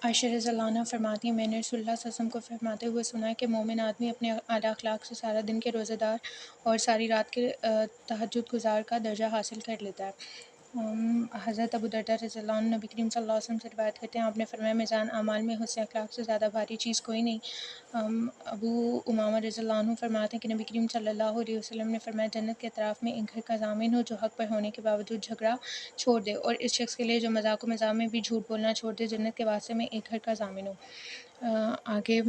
عائشہ رضی اللہ عنہ فرماتی ہیں میں نے رسول اللہ صلی اللہ علیہ وسلم کو فرماتے ہوئے سنا ہے کہ مومن آدمی اپنے اعلیٰ اخلاق سے سارا دن کے روزہ دار اور ساری رات کے تہجد گزار کا درجہ حاصل کر لیتا ہے۔ حضرت ابو درداء رضی اللہ عنہ نبی کریم صلی اللہ علیہ وسلم سے روایت کرتے ہیں، آپ نے فرمایا میزان اعمال میں حسن اخلاق سے زیادہ بھاری چیز کوئی نہیں۔ ابو امامہ رضی اللہ عنہ فرماتے ہیں کہ نبی کریم صلی اللہ علیہ وسلم نے فرمایا جنت کے اطراف میں ایک گھر کا ضامن ہو جو حق پر ہونے کے باوجود جھگڑا چھوڑ دے، اور اس شخص کے لیے جو مذاق و مزاح میں بھی جھوٹ بولنا چھوڑ دے جنت کے واسطے میں ایک گھر کا ضامن ہو۔ آگے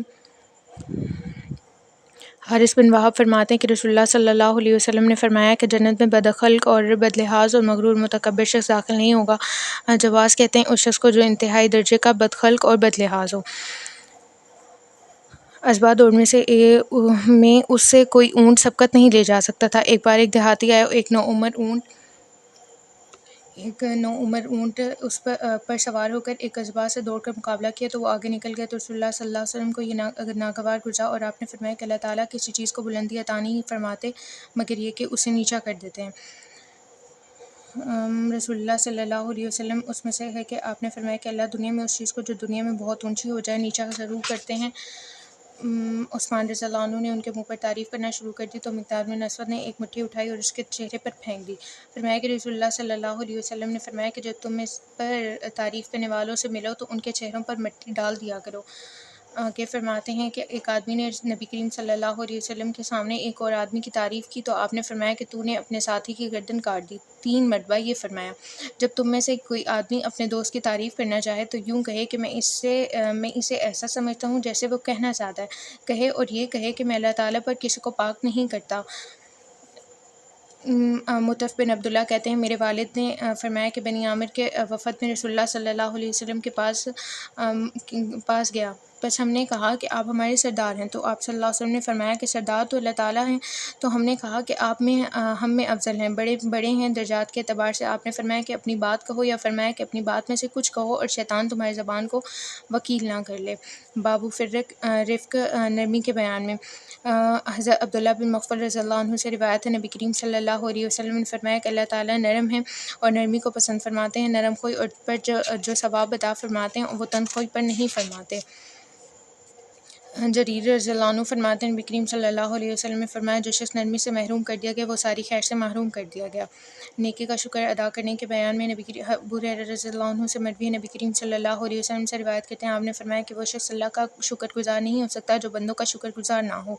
حارث بن وہب فرماتے ہیں کہ رسول اللہ صلی اللہ علیہ وسلم نے فرمایا کہ جنت میں بد اخلاق اور بد لحاظ اور مغرور متکبر شخص داخل نہیں ہوگا۔ جواز کہتے ہیں اس شخص کو جو انتہائی درجے کا بد خلق اور بد لحاظ ہو۔ ازبا دور میں اس سے کوئی اونٹ سبقت نہیں لے جا سکتا تھا۔ ایک بار ایک دیہاتی آیا، ایک نوعمر اونٹ اس پر سوار ہو کر ایک ازبا سے دوڑ کر مقابلہ کیا تو وہ آگے نکل گیا، تو رسول اللہ صلی اللہ علیہ وسلم کو یہ ناگوار گزرا اور آپ نے فرمایا کہ اللہ تعالیٰ کسی چیز کو بلندی عطا نہیں فرماتے مگر یہ کہ اسے نیچا کر دیتے ہیں۔ رسول اللہ صلی اللہ علیہ وسلم اس میں سے ہے کہ آپ نے فرمایا کہ اللہ دنیا میں اس چیز کو جو دنیا میں بہت اونچی ہو جائے نیچا ضرور کرتے ہیں۔ عثمان رضی اللہ عنہ نے ان کے منہ پر تعریف کرنا شروع کر دی تو مقداد بن اسود نے ایک مٹھی اٹھائی اور اس کے چہرے پر پھینک دی۔ فرمایا کہ رسول اللہ صلی اللہ علیہ وسلم نے فرمایا کہ جب تم اس پر تعریف کرنے والوں سے ملو تو ان کے چہروں پر مٹی ڈال دیا کرو۔ آگے فرماتے ہیں کہ ایک آدمی نے نبی کریم صلی اللہ علیہ وسلم کے سامنے ایک اور آدمی کی تعریف کی تو آپ نے فرمایا کہ تو نے اپنے ساتھی کی گردن کاٹ دی۔ 3 مرتبہ یہ فرمایا جب تم میں سے کوئی آدمی اپنے دوست کی تعریف کرنا چاہے تو یوں کہے کہ میں اسے ایسا سمجھتا ہوں جیسے وہ کہنا چاہتا ہے، کہے اور یہ کہے کہ میں اللہ تعالیٰ پر کسی کو پاک نہیں کرتا۔ مطرف بن عبداللہ کہتے ہیں میرے والد نے فرمایا کہ بنی عامر کے وفد میں رسول اللہ صلی اللہ علیہ وسلم کے پاس گیا، بس ہم نے کہا کہ آپ ہمارے سردار ہیں، تو آپ صلی اللہ علیہ وسلم نے فرمایا کہ سردار تو اللہ تعالیٰ ہیں، تو ہم نے کہا کہ آپ ہم میں افضل ہیں، بڑے ہیں درجات کے اعتبار سے۔ آپ نے فرمایا کہ اپنی بات کہو، یا فرمایا کہ اپنی بات میں سے کچھ کہو اور شیطان تمہاری زبان کو وکیل نہ کر لے۔ بابو رفق نرمی کے بیان میں حضرت عبداللہ بن مغفل رضی اللہ عنہ سے روایت ہے نبی کریم صلی اللہ علیہ وسلم نے فرمایا کہ اللہ تعالیٰ نرم ہیں اور نرمی کو پسند فرماتے ہیں، نرم خوئی اور پر جو ثواب عطا فرماتے ہیں وہ تنگ خوئی پر نہیں فرماتے۔ جریر رضی اللہ عنہ فرماتے ہیں نبی کریم صلی اللہ علیہ وسلم نے فرمایا جو شخص نرمی سے محروم کر دیا گیا وہ ساری خیر سے محروم کر دیا گیا۔ نیکی کا شکر ادا کرنے کے بیان میں ابو ہریرہ رضی اللہ عنہ سے مروی نبی کریم صلی اللہ علیہ وسلم سے روایت کرتے ہیں، آپ نے فرمایا کہ وہ شخص اللہ کا شکر گزار نہیں ہو سکتا جو بندوں کا شکر گزار نہ ہو۔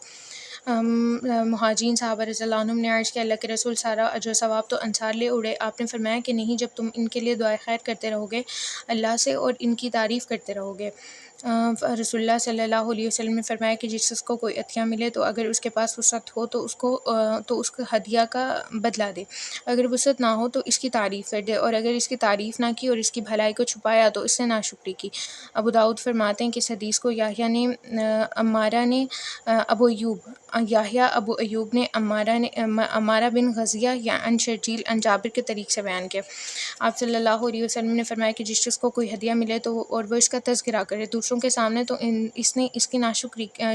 مہاجرین صحابہ رضی اللہ عنہم نے عرض کیا اللہ کے رسول سارا اجر و ثواب تو انصار لے اڑے؟ آپ نے فرمایا کہ نہیں، جب تم ان کے لیے دعائے خیر کرتے رہو گے اللہ سے اور ان کی تعریف کرتے رہو گے۔ رسول اللہ صلی اللہ علیہ وسلم نے فرمایا کہ جس شخص کو کوئی عطیہ ملے تو اگر اس کے پاس وسعت ہو تو اس کو ہدیہ کا بدلہ دے، اگر وسعت نہ ہو تو اس کی تعریف کر دے، اور اگر اس کی تعریف نہ کی اور اس کی بھلائی کو چھپایا تو اس سے ناشکری کی۔ ابو داؤد فرماتے ہیں کہ اس حدیث کو یحییٰ ابو ایوب نے عمارہ بن غزیہ یا عن شرجیل عن جابر کے طریق سے بیان کیا۔ آپ صلی اللہ علیہ وسلم نے فرمایا کہ جس شخص کو کوئی ہدیہ ملے تو اور وہ اس کا تذکرہ کرے دوسروں کے سامنے تو اس نے اس کی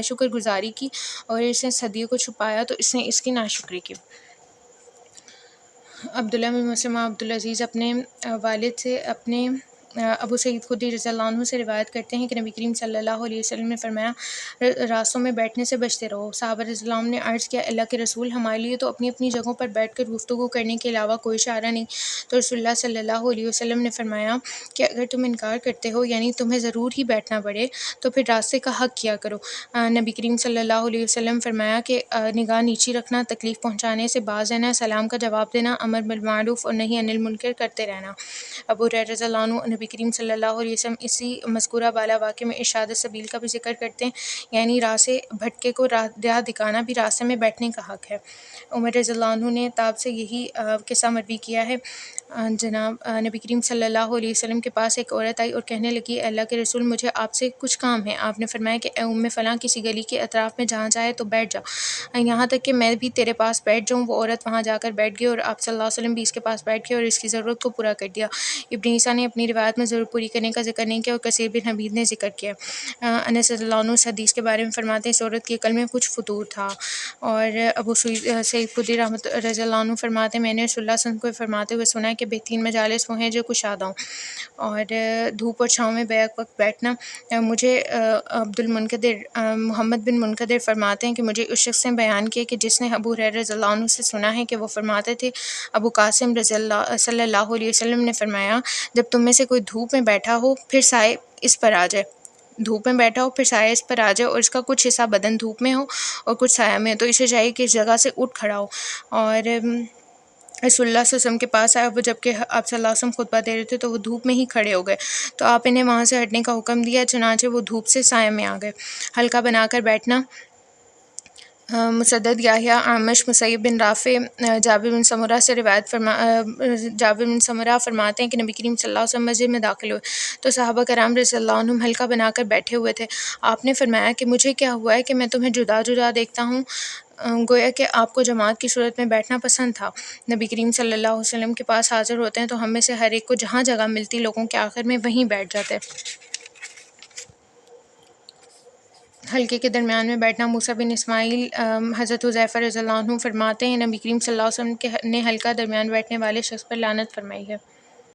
شکر گزاری کی، اور اس نے ہدیے کو چھپایا تو اس نے اس کی ناشکری کی۔ عبداللہ بن مسلمہ عبدالعزیز اپنے والد سے اپنے ابو سعید خدری رضی اللہ عنہ سے روایت کرتے ہیں کہ نبی کریم صلی اللہ علیہ وسلم نے فرمایا راستوں میں بیٹھنے سے بچتے رہو۔ صحابہ رضی اللہ عنہ نے عرض کیا اللہ کے رسول ہمارے لیے تو اپنی اپنی جگہوں پر بیٹھ کر گفتگو کرنے کے علاوہ کوئی چارہ نہیں، تو رسول اللہ صلی اللہ علیہ وسلم نے فرمایا کہ اگر تم انکار کرتے ہو یعنی تمہیں ضرور ہی بیٹھنا پڑے تو پھر راستے کا حق کیا کرو۔ نبی کریم صلی اللہ علیہ وسلم فرمایا کہ نگاہ نیچی رکھنا، تکلیف پہنچانے سے باز رہنا، سلام کا جواب دینا، امر بالمعروف اور نہی عن المنکر کرتے رہنا۔ ابو ہریرہ رضی اللہ عنہ نبی کریم صلی اللہ علیہ وسلم اسی مذکورہ بالا واقعے میں ارشاد السبیل کا بھی ذکر کرتے ہیں، یعنی راہ سے بھٹکے کو راہ دکھانا بھی راستے میں بیٹھنے کا حق ہے۔ عمر رضی اللہ عنہ نے تاب سے یہی قصہ مروی کیا ہے۔ جناب نبی کریم صلی اللہ علیہ وسلم کے پاس ایک عورت آئی اور کہنے لگی اللہ کے رسول مجھے آپ سے کچھ کام ہے۔ آپ نے فرمایا کہ اے ام فلاں کسی گلی کے اطراف میں جہاں چاہے تو بیٹھ جا، یہاں تک کہ میں بھی تیرے پاس بیٹھ جاؤں۔ وہ عورت وہاں جا کر بیٹھ گئی اور آپ صلی اللہ علیہ وسلم بھی اس کے پاس بیٹھ گئے اور اس کی ضرورت کو پورا کر دیا۔ ابن عیسیٰ نے اپنی روایت میں ضرورت پوری کرنے کا ذکر نہیں کیا اور کثیر بن حبیب نے ذکر کیا۔ انس رضی اللہ عنہ اس حدیث کے بارے میں فرماتے ہیں اس عورت کی عقل میں کچھ فطور تھا۔ اور ابو سعید خدری رضی اللہ عنہ فرماتے ہیں میں نے رسول اللہ صلی اللہ علیہ وسلم کو فرماتے ہوئے سنا کہ بہترین مجالس وہ ہیں جو کشادہ ہوں، اور دھوپ اور چھاؤں میں بیک وقت بیٹھنا۔ مجھے محمد بن منکدر فرماتے ہیں کہ مجھے اس شخص نے بیان کیا کہ جس نے ابو ہریرہ رضی اللہ عنہ سے سنا ہے کہ وہ فرماتے تھے، ابو قاسم صلی اللہ علیہ وسلم نے فرمایا، جب تم میں سے کوئی دھوپ میں بیٹھا ہو پھر سائے اس پر آ جائے، دھوپ میں بیٹھا ہو پھر سایہ اس پر آ جائے، اور اس کا کچھ حصہ بدن دھوپ میں ہو اور کچھ سایہ میں ہو، تو اسے چاہیے کہ اس جگہ سے اٹھ کھڑا ہو۔ اور رسول اللہ صلی اللہ علیہ وسلم کے پاس آیا، وہ جب کہ آپ صلی اللہ علیہ وسلم خطبہ دے رہے تھے تو وہ دھوپ میں ہی کھڑے ہو گئے، تو آپ انہیں وہاں سے ہٹنے کا حکم دیا، چنانچہ وہ دھوپ سے سایہ میں آ گئے۔ حلقہ بنا کر بیٹھنا۔ مسدد یحییٰ، اعمش، مصیب بن رافع، جابر بن سمرہ فرماتے ہیں کہ نبی کریم صلی اللہ علیہ وسلم مسجد میں داخل ہوئے تو صحابہ کرام رضی اللہ عنہم حلقہ بنا کر بیٹھے ہوئے تھے۔ آپ نے فرمایا کہ مجھے کیا ہوا ہے کہ میں تمہیں جدا جدا دیکھتا ہوں، گویا کہ آپ کو جماعت کی صورت میں بیٹھنا پسند تھا۔ نبی کریم صلی اللہ علیہ وسلم کے پاس حاضر ہوتے ہیں تو ہم میں سے ہر ایک کو جہاں جگہ ملتی لوگوں کے آخر میں وہیں بیٹھ جاتے۔ حلقے کے درمیان میں بیٹھنا۔ موسیٰ بن اسماعیل، حضرت حذیفہ رضی اللہ عنہ فرماتے ہیں، نبی کریم صلی اللہ علیہ وسلم نے حلقہ درمیان بیٹھنے والے شخص پر لعنت فرمائی ہے۔